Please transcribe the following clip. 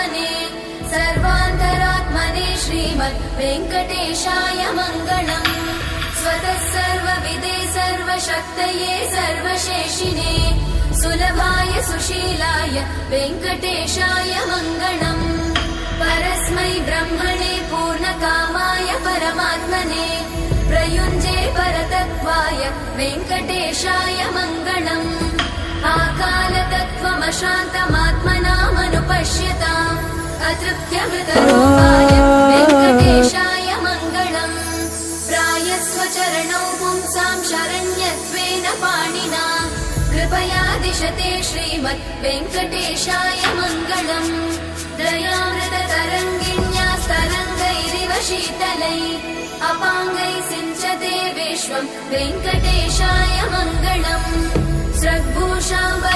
परमात्मने सर्वान्तरात्मने श्रीमद् वेङ्कटेशाय मङ्गलम्। स्वतः सर्वविदे सर्वशक्तये सर्वशेषिणे सुलभाय सुशीलाय वेङ्कटेशाय मङ्गलम्। परस्मै ब्रह्मणे पूर्णकामाय परमात्मने प्रयुञ्जे परतत्त्वाय वेङ्कटेशाय मङ्गलम्। आकालतत्त्वमशान्तमात्मनामनुपश्यताम् अतृप्त्यमृतरूपाय वेङ्कटेशाय मङ्गलम्। प्रायस्व चरणौ पुंसां शरण्यत्वेन पाणिना कृपया दिशते श्रीमद् वेङ्कटेशाय मङ्गलम्। दयामृततरङ्गिण्या स्तरङ्गैरिव शीतलै अपाङ्गै सिञ्चते विश्वं वेङ्कटेशाय मङ्गलम्। स्रग्भूषाम्बर